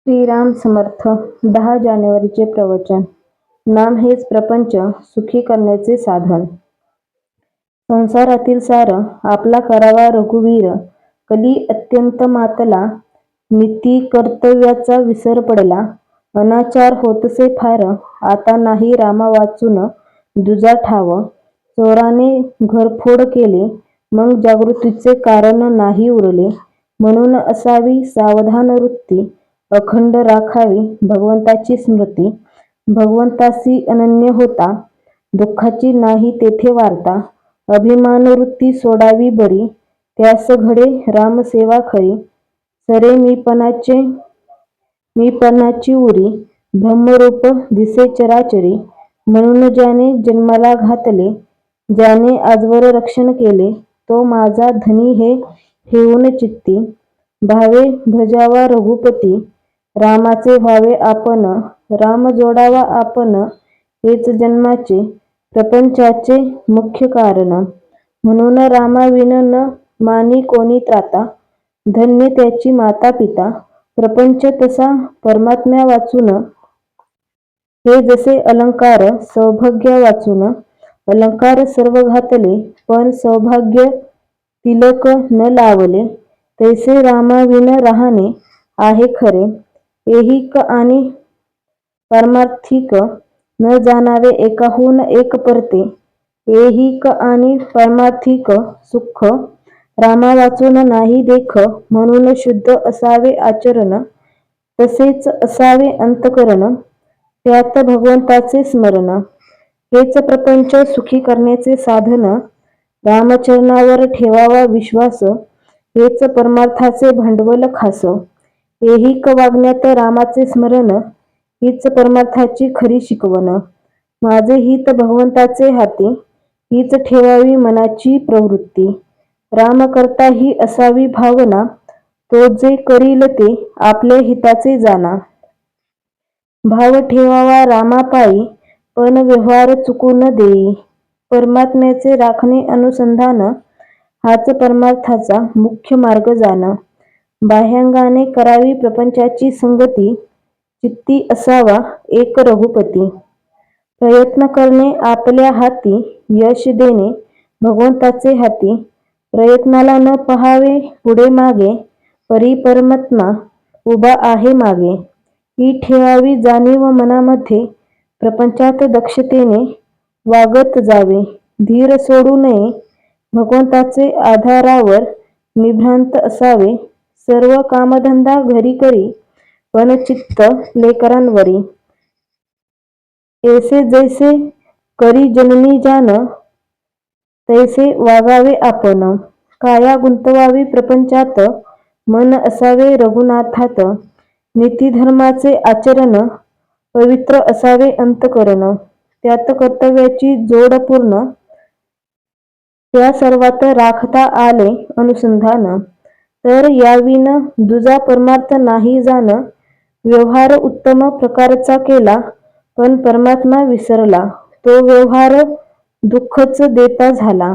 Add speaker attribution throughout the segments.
Speaker 1: श्रीराम समर्थ 10 जानेवारीचे प्रवचन. नाम हेच प्रपंच सुखी करण्याचे साधन. संसारातील सार आपला करावा रघुवीर, कली अत्यंत मातला, नीती कर्तव्याचा विसर पडला. अनाचार होतसे फार, आता नाही रामा वाचून दुजा ठाव. चोराने घरफोड केले, मग जागृतीचे कारण नाही उरले. म्हणून असावी सावधान वृत्ती, अखंड राखावी भगवंताची स्मृती. भगवंतासी अनन्य होता, दुःखाची नाही तेथे वार्ता. अभिमान वृत्ती सोडावी बरी, त्यास घडे रामसेवा खरी. सरे मीपणाची उरी, ब्रह्मरूप दिसे चराचरी. म्हणून ज्याने जन्माला घातले, ज्याने आजवर रक्षण केले, तो माझा धनी हे ठेवून चित्ती. भावे भजावा रघुपती, रामाचे व्हावे आपण. राम जोडावा आपण, हेच जन्माचे प्रपंचाचे मुख्य कारण. म्हणून रामाविन न मानी कोणी त्राता, धन्य त्याची माता पिता. प्रपंच तसा परमात्म्या वाचून, हे जसे अलंकार सौभाग्य वाचून. अलंकार सर्व घातले, पण सौभाग्य तिलक न लावले. तैसे रामाविन राहणे आहे खरे. ऐहिक आणि पारमार्थिक न जाणावे एकाहून एक परते. ऐहिक आणि पारमार्थिक सुख रामा वाचून नाही देख. म्हणून शुद्ध असावे आचरण, तसेच असावे अंतकरण, त्यात भगवंताचे स्मरण. हेच प्रपंच सुखी करण्याचे साधन. रामचरणावर ठेवावा विश्वास, हेच परमार्थाचे भांडवल खास. ऐहिक वागण्यात रामाचे स्मरण, हीच परमार्थाची खरी शिकवण. माझे हित भगवंताचे हाती, हीच ठेवावी मनाची प्रवृत्ती. राम करता ही असावी भावना, तो जे करील ते आपल्या हिताचे जाणा. भाव ठेवावा रामापायी, पण व्यवहार चुकू न देई. परमात्म्याचे राखणे अनुसंधान, हाच परमार्थाचा मुख्य मार्ग जाण. बाह्यांगाने करावी प्रपंचाची संगती, चित्ती असावा एक रघुपती. प्रयत्न करणे आपल्या हाती, यश देणे भगवंताचे हाती. प्रयत्नाला न पहावे पुढे मागे, परी परमात्मा उभा आहे मागे. ही ठेवावी जाणीव मनामध्ये, प्रपंचात दक्षतेने वागत जावे. धीर सोडू नये भगवंताचे आधारावर, निभ्रांत असावे. सर्व कामधंदा घरी करी, पण चित्त लेकरांवरी. ऐसे जैसे करी जननी जान, तैसे वागावे आपण. काया गुंतवावी प्रपंचात, मन असावे रघुनाथात. नीतिधर्माचे आचरण, पवित्र असावे अंतकरण. त्यात कर्तव्याची जोड पूर्ण, त्या सर्वात राखता आले अनुसंधान. तर याविन दुजा परमार्थ नाही जाण. व्यवहार उत्तम प्रकारचा केला, पण परमात्मा विसरला. तो व्यवहार दुःखच देता झाला.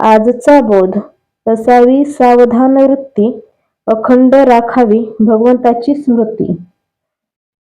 Speaker 1: आजचा बोध. असावी सावधान वृत्ती, अखंड राखावी भगवंताची स्मृती.